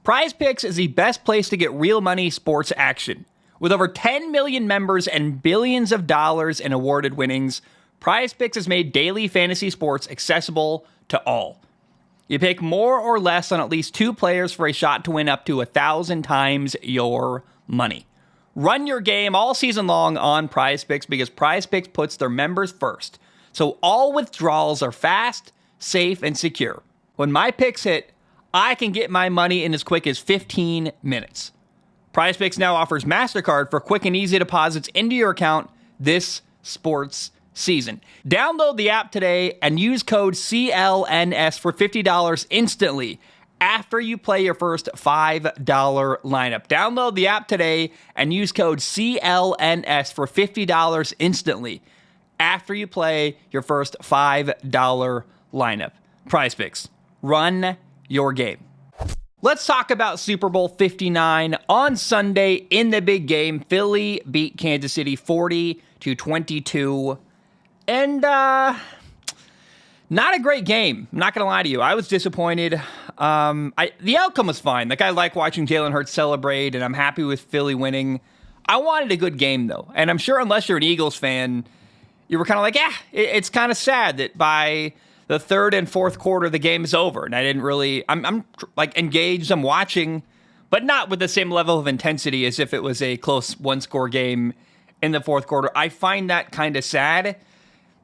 PrizePicks is the best place to get real money sports action. With over 10 million members and billions of dollars in awarded winnings, PrizePicks has made daily fantasy sports accessible to all. You pick more or less on at least two players for a shot to win up to 1,000 times your money. Run your game all season long on PrizePicks because PrizePicks puts their members first. So all withdrawals are fast, safe, and secure. When my picks hit, I can get my money in as quick as 15 minutes. PrizePicks now offers MasterCard for quick and easy deposits into your account this sports season. Download the app today and use code CLNS for $50 instantly after you play your first $5 lineup. Download the app today and use code CLNS for $50 instantly after you play your first $5 lineup. PrizePicks. Run your game. Let's talk about Super Bowl 59 on Sunday in the big game. Philly beat Kansas City 40-22. And not a great game. I'm not going to lie to you. I was disappointed. The outcome was fine. Like, I like watching Jalen Hurts celebrate, and I'm happy with Philly winning. I wanted a good game, though. And I'm sure unless you're an Eagles fan, you were kind of like, it's kind of sad that by the third and fourth quarter, the game is over. And I didn't really, I'm like engaged, I'm watching, but not with the same level of intensity as if it was a close one-score game in the fourth quarter. I find that kind of sad.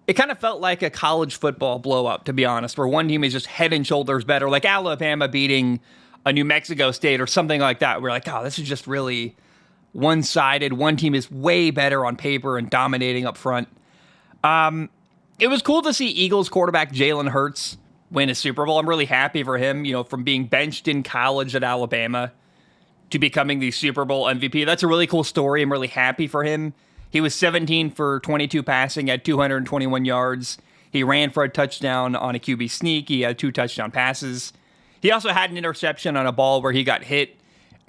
It kind of felt like a college football blowout, to be honest, where one team is just head and shoulders better, like Alabama beating a New Mexico State or something like that. We're like, oh, this is just really one-sided. One team is way better on paper and dominating up front. It was cool to see Eagles quarterback Jalen Hurts win a Super Bowl. I'm really happy for him, from being benched in college at Alabama to becoming the Super Bowl MVP. That's a really cool story. I'm really happy for him. He was 17 for 22 passing at 221 yards. He ran for a touchdown on a QB sneak. He had 2 touchdown passes. He also had an interception on a ball where he got hit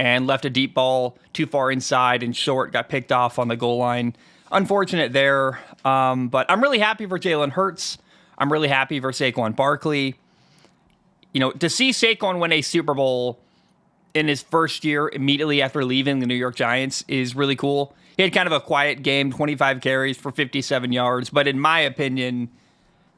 and left a deep ball too far inside and short, got picked off on the goal line. Unfortunate there, but I'm really happy for Jalen Hurts. I'm really happy for Saquon Barkley. To see Saquon win a Super Bowl in his first year immediately after leaving the New York Giants is really cool. He had kind of a quiet game, 25 carries for 57 yards, but in my opinion,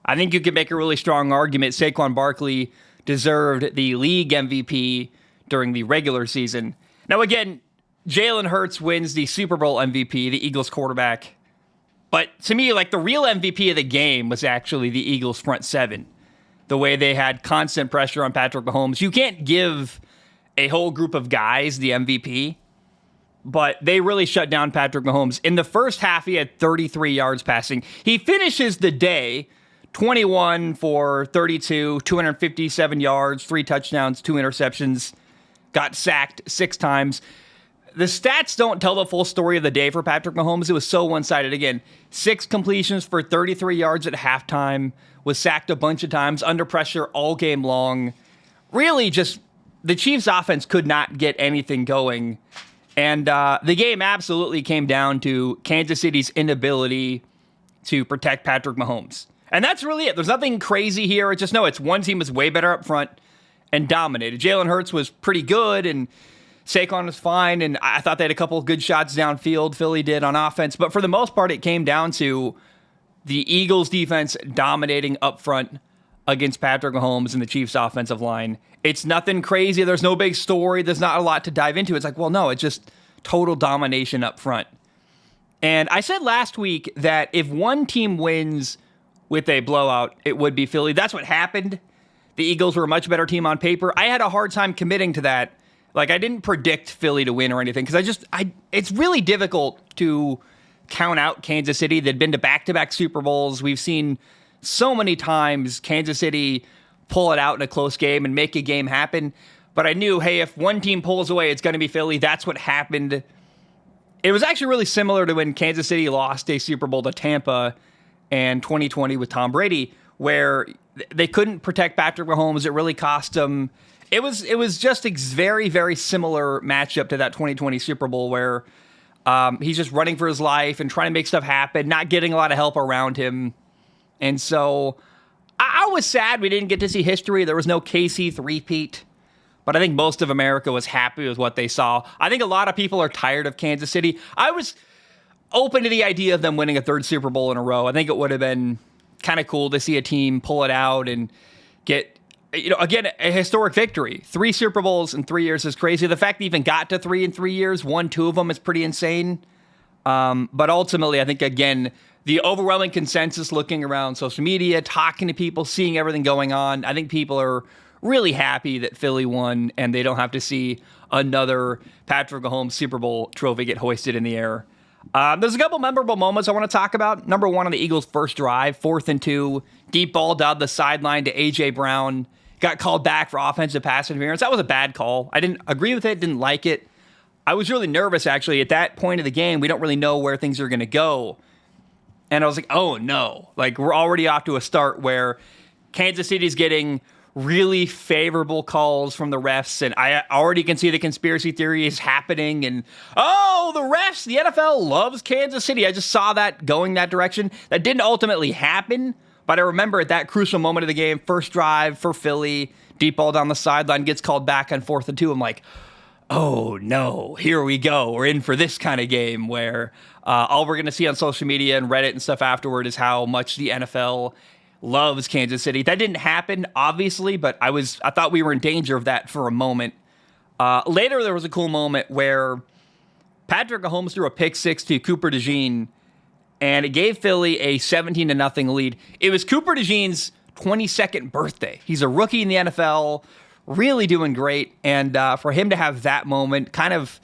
I think you could make a really strong argument Saquon Barkley deserved the league MVP during the regular season. Now again, Jalen Hurts wins the Super Bowl MVP, the Eagles quarterback. But to me, like, the real MVP of the game was actually the Eagles front seven. The way they had constant pressure on Patrick Mahomes. You can't give a whole group of guys the MVP, but they really shut down Patrick Mahomes. In the first half, he had 33 yards passing. He finishes the day 21 for 32, 257 yards, 3 touchdowns, 2 interceptions, got sacked 6 times. The stats don't tell the full story of the day for Patrick Mahomes. It was so one-sided. Again, 6 completions for 33 yards at halftime, was sacked a bunch of times, under pressure all game long. Really just, the Chiefs' offense could not get anything going. And the game absolutely came down to Kansas City's inability to protect Patrick Mahomes. And that's really it. There's nothing crazy here. It's one team was way better up front and dominated. Jalen Hurts was pretty good, and Saquon was fine, and I thought they had a couple of good shots downfield. Philly did on offense. But for the most part, it came down to the Eagles' defense dominating up front against Patrick Mahomes and the Chiefs' offensive line. It's nothing crazy. There's no big story. There's not a lot to dive into. It's like, well, no, it's just total domination up front. And I said last week that if one team wins with a blowout, it would be Philly. That's what happened. The Eagles were a much better team on paper. I had a hard time committing to that. Like, I didn't predict Philly to win or anything because it's really difficult to count out Kansas City. They'd been to back-to-back Super Bowls. We've seen so many times Kansas City pull it out in a close game and make a game happen. But I knew, hey, if one team pulls away, it's going to be Philly. That's what happened. It was actually really similar to when Kansas City lost a Super Bowl to Tampa in 2020 with Tom Brady, where they couldn't protect Patrick Mahomes. It really cost them. It was just a very, very similar matchup to that 2020 Super Bowl where he's just running for his life and trying to make stuff happen, not getting a lot of help around him. And so I was sad we didn't get to see history. There was no KC three-peat. but I think most of America was happy with what they saw. I think a lot of people are tired of Kansas City. I was open to the idea of them winning a third Super Bowl in a row. I think it would have been kind of cool to see a team pull it out and get, again, a historic victory. 3 Super Bowls in 3 years is crazy. The fact they even got to 3 in 3 years, won 2 of them, is pretty insane. But ultimately, I think, again, the overwhelming consensus looking around social media, talking to people, seeing everything going on, I think people are really happy that Philly won and they don't have to see another Patrick Mahomes Super Bowl trophy get hoisted in the air. There's a couple memorable moments I want to talk about. Number one on the Eagles' first drive, 4th and 2, deep ball down the sideline to A.J. Brown. Got called back for offensive pass interference. That was a bad call. I didn't agree with it, didn't like it. I was really nervous, actually. At that point of the game, we don't really know where things are going to go. And I was like, oh, no. Like, we're already off to a start where Kansas City's getting really favorable calls from the refs, and I already can see the conspiracy theory is happening, and, oh, the refs, the NFL loves Kansas City. I just saw that going that direction. That didn't ultimately happen, but I remember at that crucial moment of the game, first drive for Philly, deep ball down the sideline, gets called back on 4th and 2. I'm like, oh, no, here we go. We're in for this kind of game where all we're going to see on social media and Reddit and stuff afterward is how much the NFL loves Kansas City. That didn't happen, obviously, but I thought we were in danger of that for a moment. Later, there was a cool moment where Patrick Mahomes threw a pick 6 to Cooper DeJean, and it gave Philly a 17-0 lead. It was Cooper DeJean's 22nd birthday. He's a rookie in the NFL, really doing great, and for him to have that moment, kind of,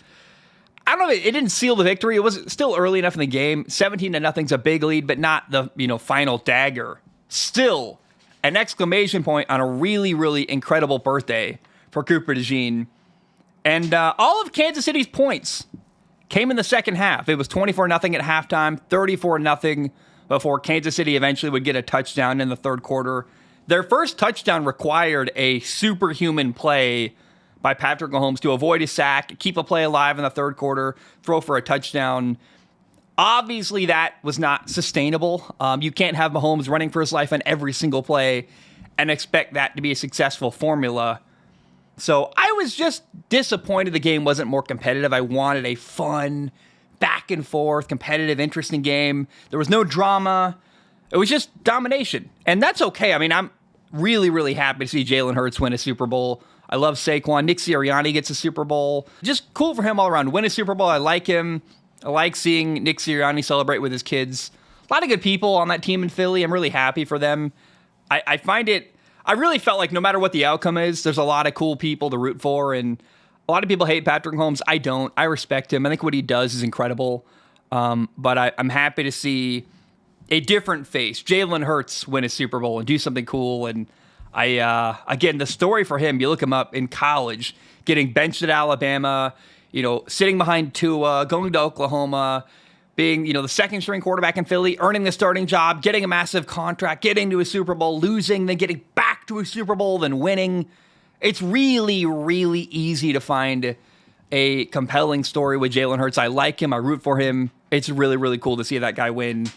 I don't know, it didn't seal the victory. It was still early enough in the game. 17-0's a big lead, but not the final dagger. Still, an exclamation point on a really, really incredible birthday for Cooper DeJean. And all of Kansas City's points came in the second half. It was 24-0 at halftime, 34-0 before Kansas City eventually would get a touchdown in the third quarter. Their first touchdown required a superhuman play by Patrick Mahomes to avoid a sack, keep a play alive in the third quarter, throw for a touchdown. Obviously, that was not sustainable. You can't have Mahomes running for his life on every single play and expect that to be a successful formula. So I was just disappointed the game wasn't more competitive. I wanted a fun, back and forth, competitive, interesting game. There was no drama. It was just domination. And that's okay. I mean, I'm really, really happy to see Jalen Hurts win a Super Bowl. I love Saquon. Nick Sirianni gets a Super Bowl. Just cool for him all around. Win a Super Bowl. I like him. I like seeing Nick Sirianni celebrate with his kids. A lot of good people on that team in Philly. I'm really happy for them. I find it, I really felt like no matter what the outcome is, there's a lot of cool people to root for, and a lot of people hate Patrick Mahomes. I don't. I respect him. I think what he does is incredible. But I'm happy to see a different face, Jalen Hurts, win a Super Bowl and do something cool. And again, the story for him, you look him up in college, getting benched at Alabama, sitting behind Tua, going to Oklahoma, being, the second string quarterback in Philly, earning the starting job, getting a massive contract, getting to a Super Bowl, losing, then getting back to a Super Bowl, then winning. It's really, really easy to find a compelling story with Jalen Hurts. I like him. I root for him. It's really, really cool to see that guy win.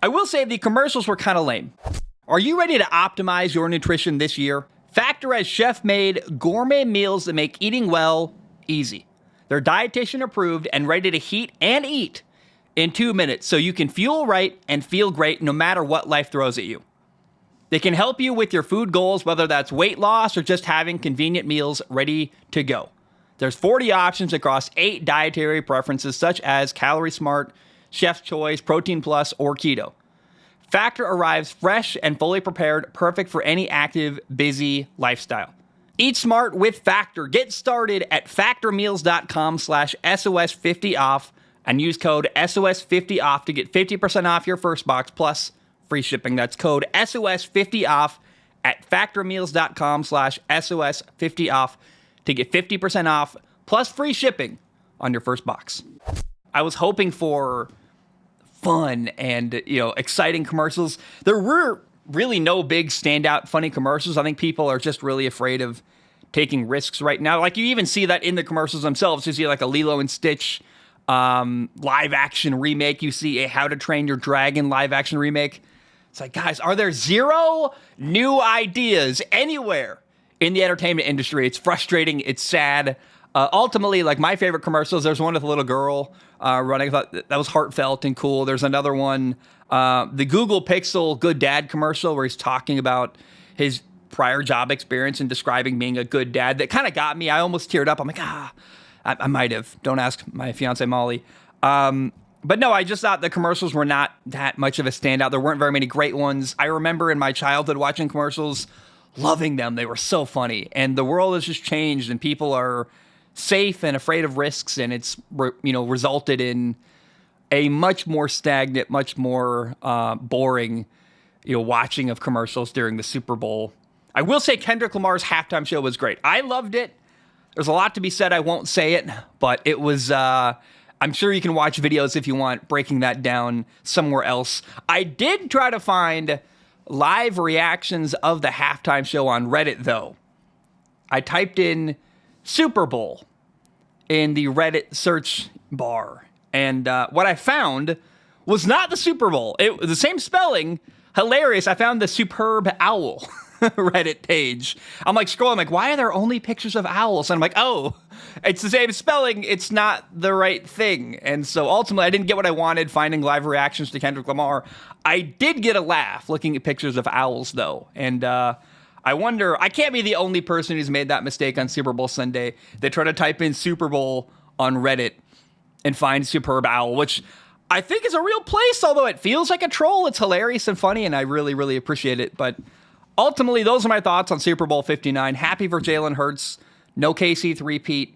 I will say the commercials were kind of lame. Are you ready to optimize your nutrition this year? Factor has chef-made gourmet meals that make eating well easy. They're dietitian approved and ready to heat and eat in 2 minutes so you can fuel right and feel great no matter what life throws at you. They can help you with your food goals, whether that's weight loss or just having convenient meals ready to go. There's 40 options across 8 dietary preferences such as Calorie Smart, Chef's Choice, Protein Plus, or Keto. Factor arrives fresh and fully prepared, perfect for any active, busy lifestyle. Eat smart with Factor. Get started at factormeals.com/SOS50off and use code SOS50off to get 50% off your first box plus free shipping. That's code SOS50off at factormeals.com/SOS50off to get 50% off plus free shipping on your first box. I was hoping for fun and, exciting commercials. There were really no big standout funny commercials. I think people are just really afraid of taking risks right now. Like, you even see that in the commercials themselves. You see like a Lilo and Stitch live action remake. You see a How to Train Your Dragon live action remake. It's like, guys, are there zero new ideas anywhere in the entertainment industry. It's frustrating. It's sad. Ultimately, like my favorite commercials, there's one with a little girl running. I thought that was heartfelt and cool. There's another one, the Google Pixel Good Dad commercial, where he's talking about his prior job experience and describing being a good dad. That kind of got me. I almost teared up. I'm like, I might have. Don't ask my fiance Molly. But no, I just thought the commercials were not that much of a standout. There weren't very many great ones. I remember in my childhood watching commercials, loving them. They were so funny. And the world has just changed, and people are safe and afraid of risks, and it's resulted in a much more stagnant, much more boring watching of commercials during the Super Bowl. I will say Kendrick Lamar's halftime show was great. I loved it. There's a lot to be said. I won't say it, but it was, I'm sure you can watch videos if you want, breaking that down somewhere else. I did try to find live reactions of the halftime show on Reddit, though. I typed in Super Bowl in the Reddit search bar, and what I found was not the Super Bowl. It was the same spelling. Hilarious. I found the Superb Owl Reddit page. I'm like scrolling, like, why are there only pictures of owls? And I'm like, oh, it's the same spelling. It's not the right thing. And so ultimately, I didn't get what I wanted finding live reactions to Kendrick Lamar. I did get a laugh looking at pictures of owls, though. And I wonder, I can't be the only person who's made that mistake on Super Bowl Sunday. They try to type in Super Bowl on Reddit and find Superb Owl, which I think is a real place, although it feels like a troll. It's hilarious and funny, and I really, really appreciate it. But ultimately, those are my thoughts on Super Bowl 59. Happy for Jalen Hurts. No KC three-peat.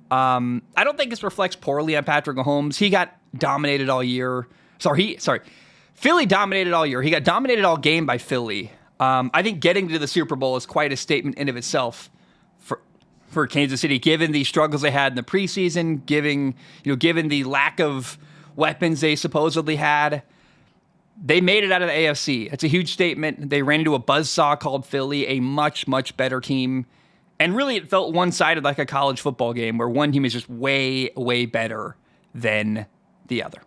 I don't think this reflects poorly on Patrick Mahomes. He got dominated all year. Philly dominated all year. He got dominated all game by Philly. I think getting to the Super Bowl is quite a statement in of itself for Kansas City, given the struggles they had in the preseason, given the lack of weapons they supposedly had. They made it out of the AFC. It's a huge statement. They ran into a buzzsaw called Philly, a much, much better team. And really, it felt one-sided, like a college football game where one team is just way, way better than the other.